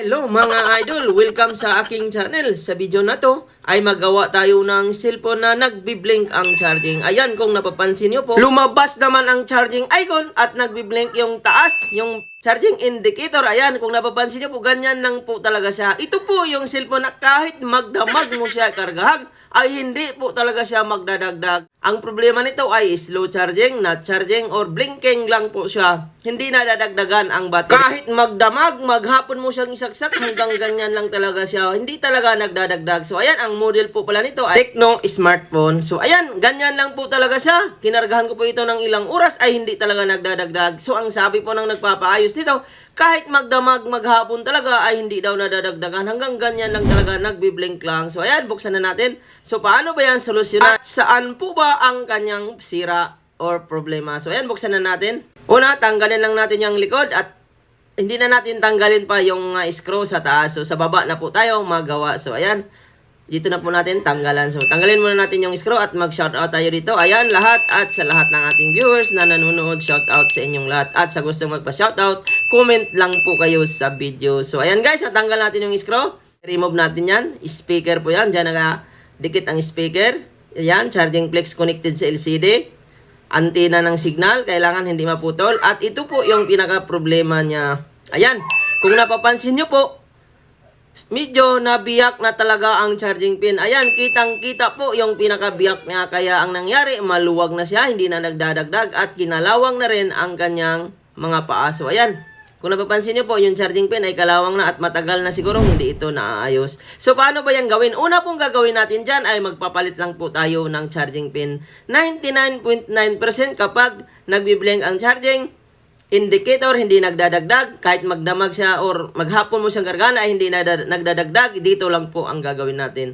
Hello mga idol! Welcome sa aking channel. Sa video na to ay magawa tayo ng cellphone na nagbiblink ang charging. Ayan, kung napapansin nyo po, lumabas naman ang charging icon at nagbiblink yung taas, yung charging indicator. Ayan, kung napapansin nyo po, ganyan lang po talaga siya. Ito po yung cellphone na kahit magdamag mo siya kargahan, ay hindi po talaga siya magdadagdag. Ang problema nito ay slow charging, not charging, or blinking lang po siya. Hindi nadadagdagan ang battery. Kahit magdamag, maghapon mo siyang isaksak, hanggang ganyan lang talaga siya. Hindi talaga nagdadagdag. So ayan, ang model po pala nito ay Tecno smartphone. So ayan, ganyan lang po talaga siya. Kinargahan ko po ito ng ilang oras ay hindi talaga nagdadagdag. So ang sabi po ng nagpapaayos dito, kahit magdamag maghapon talaga ay hindi daw nadadagdagan. Hanggang ganyan lang talaga, nagbiblink lang. So ayan, buksan na natin. So paano ba yan solusyonan? At saan po ba ang kanyang sira or problema? So ayan, buksan na natin. Una, tanggalin lang natin yung likod at hindi na natin tanggalin pa yung screw sa taas. So sa baba na po tayo magawa. So ayan, dito na po natin tanggalan. So tanggalin muna natin yung screw at mag-shoutout tayo dito. Ayan, lahat at sa lahat ng ating viewers na nanonood, shoutout sa inyong lahat. At sa gustong magpa-shoutout, comment lang po kayo sa video. So ayan guys, natanggal natin yung screw. Remove natin yan. Speaker po yan. Diyan nakadikit ang speaker. Ayan, charging flex connected sa LCD. Antenna ng signal, kailangan hindi maputol. At ito po yung pinaka-problema niya. Ayan, kung napapansin nyo po, medyo nabiyak na talaga ang charging pin. Ayan, kitang-kita po yung pinaka-biyak niya. Kaya ang nangyari, maluwag na siya, hindi na nagdadagdag at kinalawang na rin ang kanyang mga paa. So ayan, kung napapansin nyo po, yung charging pin ay kalawang na at matagal na siguro hindi ito naaayos. So paano ba yan gawin? Una pong gagawin natin dyan ay magpapalit lang po tayo ng charging pin. 99.9% kapag nagbiblink ang charging indicator, hindi nagdadagdag. Kahit magdamag siya or maghapon mo siyang kargahan ay hindi nagdadagdag. Dito lang po ang gagawin natin.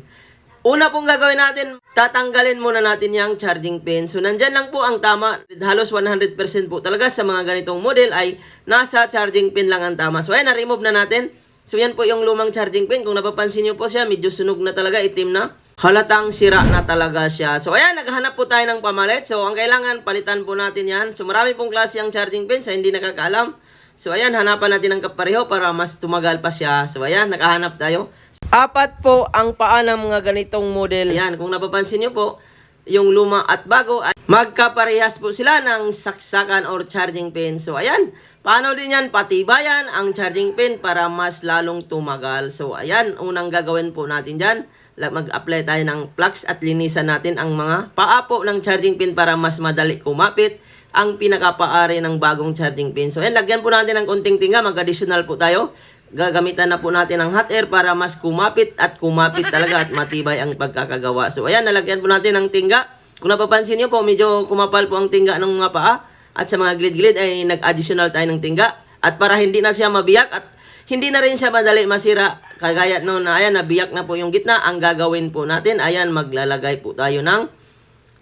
Una pong gagawin natin, tatanggalin muna natin yung charging pin. So, nandyan lang po ang tama. Halos 100% po talaga sa mga ganitong model ay nasa charging pin lang ang tama. So, ayan, na-remove na natin. So, yan po yung lumang charging pin. Kung napapansin nyo po siya, medyo sunog na talaga, itim na. Halatang sira na talaga siya. So, ayan, naghahanap po tayo ng pamalit. So, ang kailangan, palitan po natin yan. So, marami pong klase ang charging pin sa hindi nakakaalam. So, ayan, hanapan natin ng kapareho para mas tumagal pa siya. So, ayan, nakahanap tayo. Apat po ang paa ng mga ganitong model. Ayan, kung napapansin nyo po, yung luma at bago, ay magkaparehas po sila ng saksakan or charging pin. So, ayan, paano din yan? Patibayan ang charging pin para mas lalong tumagal. So, ayan, unang gagawin po natin dyan. Mag-apply tayo ng flux at linisan natin ang mga paa po ng charging pin para mas madali kumapit ang pinakapaari ng bagong charging pin. So, ayan, lagyan po natin ng konting tinga. Mag-additional po tayo. Gagamitan na po natin ng hot air para mas kumapit at kumapit talaga at matibay ang pagkakagawa. So, ayan, nalagyan po natin ng tingga. Kung napapansin nyo po, medyo kumapal po ang tingga ng mga paa. At sa mga gilid-gilid ay nag-additional tayo ng tingga. At para hindi na siya mabiyak at hindi na rin siya madali masira, kagaya noon na, ayan, nabiyak na po yung gitna. Ang gagawin po natin, ayan, maglalagay po tayo ng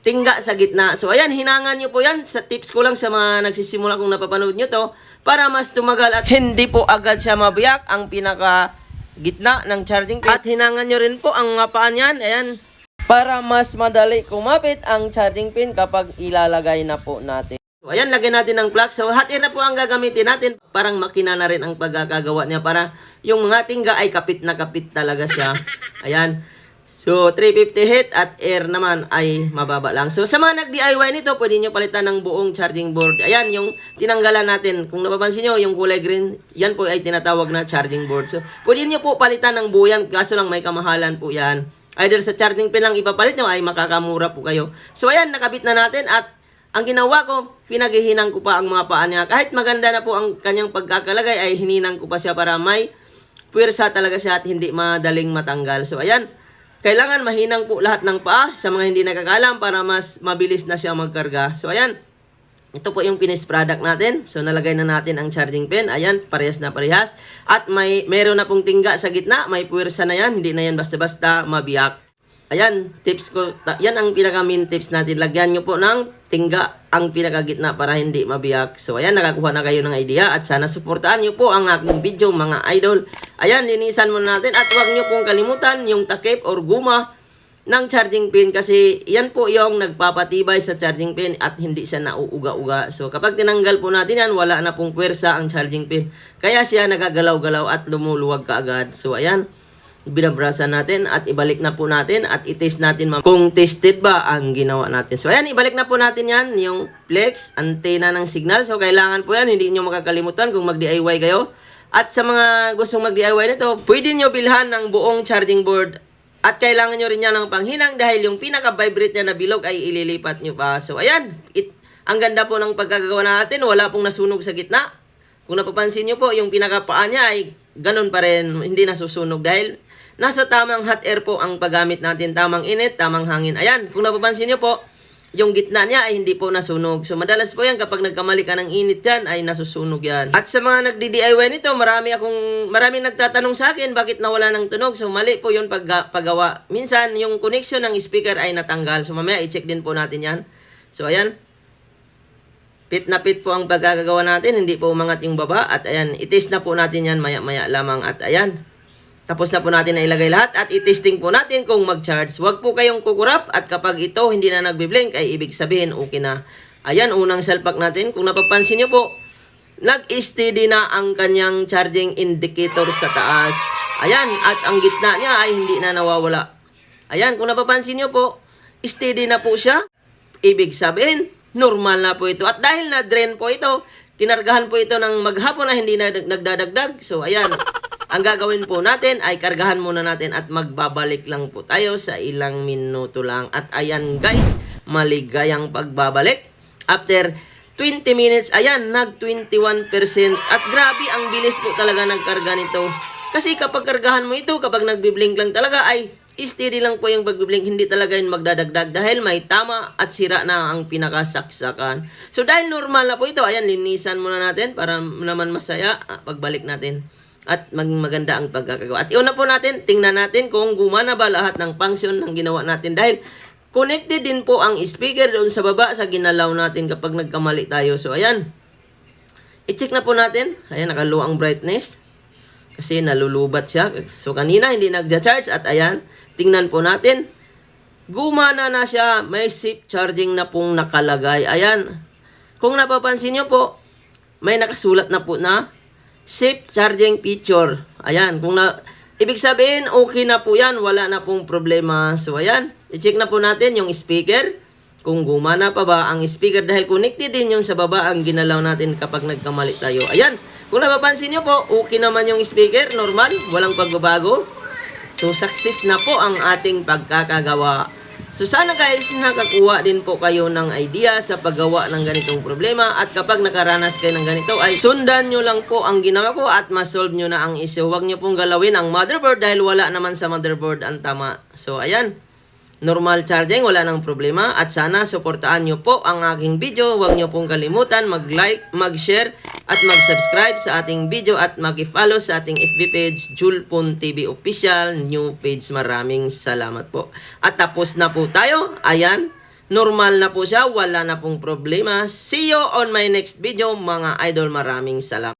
tingga sa gitna. So, ayan, hinangan nyo po yan. Sa tips ko lang sa mga nagsisimula kung napapanood nyo to, para mas tumagal at hindi po agad siya mabiyak ang pinaka gitna ng charging pin. At hinangan nyo rin po ang mga paan yan, ayan, para mas madali kumapit ang charging pin kapag ilalagay na po natin. So, ayan, lagyan natin ng plug. So, hot air na po ang gagamitin natin. Parang makina na rin ang pagkakagawa niya para yung mga tingga ay kapit na kapit talaga siya. Ayan. So, 350 heat at air naman ay mababa lang. So, sa mga nag-DIY nito, pwede nyo palitan ng buong charging board. Ayan, yung tinanggalan natin. Kung napapansin nyo, yung kulay green, yan po ay tinatawag na charging board. So, pwede nyo po palitan ng buo yan, kaso lang may kamahalan po yan. Either sa charging pin lang ipapalit nyo, ay makakamura po kayo. So, ayan, nakabit na natin at ang ginawa ko, pinaghihinang ko pa ang mga paa niya. Kahit maganda na po ang kanyang pagkakalagay, ay hininang ko pa siya para may puwersa talaga siya at hindi madaling matanggal. So, ayan. Kailangan mahinang po lahat ng paa sa mga hindi nakakalam para mas mabilis na siya magkarga. So, ayan. Ito po yung finished product natin. So, nalagay na natin ang charging pin. Ayan, parehas na parehas. At meron na pong tingga sa gitna. May puwersa na yan. Hindi na yan basta-basta mabiyak. Ayan, tips ko. Yan ang pinaka-main tips natin. Lagyan nyo po ng tingga ang pinakagitna para hindi mabiyak. So, ayan, nakakuha na kayo ng idea. At sana suportaan nyo po ang aking video, mga idol. Ayan, linisan muna natin. At huwag nyo pong kalimutan yung takip or guma ng charging pin kasi yan po yung nagpapatibay sa charging pin at hindi siya nauuga-uga. So kapag tinanggal po natin yan, wala na pong pwersa ang charging pin. Kaya siya nagagalaw-galaw at lumuluwag kaagad. So ayan, binabrasan natin at ibalik na po natin at i-test natin kung tested ba ang ginawa natin. So ayan, ibalik na po natin yan, yung flex, antena ng signal. So kailangan po yan, hindi nyo makakalimutan kung mag-DIY kayo. At sa mga gustong mag-DIY nito, pwede nyo bilhan ng buong charging board. At kailangan nyo rin yan ng panghinang dahil yung pinaka-vibrate niya na bilog ay ililipat nyo pa. So ayan, ang ganda po ng pagkagawa natin, wala pong nasunog sa gitna. Kung napapansin nyo po, yung pinaka-paa niya ay ganun pa rin, hindi nasusunog dahil nasa tamang hot air po ang paggamit natin, tamang init, tamang hangin. Ayan, kung napapansin nyo po, yung gitna niya ay hindi po nasunog. So madalas po yan kapag nagkamali ka ng init yan ay nasusunog yan. At sa mga nagdi-DIY nito, maraming nagtatanong sa akin bakit nawala ng tunog. So mali po yun paggawa. Minsan yung connection ng speaker ay natanggal. So mamaya i-check din po natin yan. So ayan, pit na pit po ang pagkagawa natin, hindi po umangat yung baba. At ayan, i-test na po natin yan maya-maya lamang. At ayan, tapos na po natin na ilagay lahat at i-testing po natin kung mag-charge. Huwag po kayong kukurap at kapag ito hindi na nagbi-blink ay ibig sabihin okay na. Ayan, unang salpak natin. Kung napapansin nyo po, nag-steady na ang kanyang charging indicator sa taas. Ayan, at ang gitna niya ay hindi na nawawala. Ayan, kung napapansin nyo po, steady na po siya. Ibig sabihin, normal na po ito. At dahil na-drain po ito, kinargahan po ito ng maghapon na hindi na nagdadagdag. So, ayan. Ang gagawin po natin ay kargahan muna natin at magbabalik lang po tayo sa ilang minuto lang. At ayan guys, maligayang pagbabalik. After 20 minutes, ayan, nag 21%. At grabe, ang bilis po talaga nagkarga nito. Kasi kapag kargahan mo ito, kapag nagbiblink lang talaga ay steady lang po yung pagbiblink. Hindi talaga yung magdadagdag dahil may tama at sira na ang pinakasaksakan. So dahil normal na po ito, ayan, linisan muna natin para naman masaya pagbalik natin. At maganda ang pagkakagawa. At iuna po natin, tingnan natin kung gumana ba lahat ng function ng ginawa natin. Dahil connected din po ang speaker doon sa baba sa ginalaw natin kapag nagkamali tayo. So ayan, i-check na po natin. Ayan, nakaluwa ang brightness. Kasi nalulubat siya. So kanina hindi nagja-charge. At ayan, tingnan po natin. Gumana na siya. May safe charging na pong nakalagay. Ayan. Kung napapansin nyo po, may nakasulat na po na safe charging feature. Ayan, ibig sabihin okay na po yan, wala na pong problema. So ayan, i-check na po natin yung speaker. Kung gumana pa ba ang speaker dahil connected din yung sa baba ang ginalaw natin kapag nagkamali tayo. Ayan, kung napapansin nyo po, okay naman yung speaker, normal, walang pagbabago. So success na po ang ating pagkakagawa. So sana guys, nakakuha din po kayo ng idea sa paggawa ng ganitong problema at kapag nakaranas kayo ng ganito ay sundan nyo lang po ang ginawa ko at masolve nyo na ang issue. Huwag nyo pong galawin ang motherboard dahil wala naman sa motherboard ang tama. So ayan, normal charging, wala nang problema at sana suportaan nyo po ang aking video. Huwag nyo pong kalimutan mag-like, mag-share at mag-subscribe sa ating video at mag-follow sa ating FB page, Julpon TV Official, new page. Maraming salamat po. At tapos na po tayo. Ayan, normal na po siya. Wala na pong problema. See you on my next video mga idol. Maraming salamat.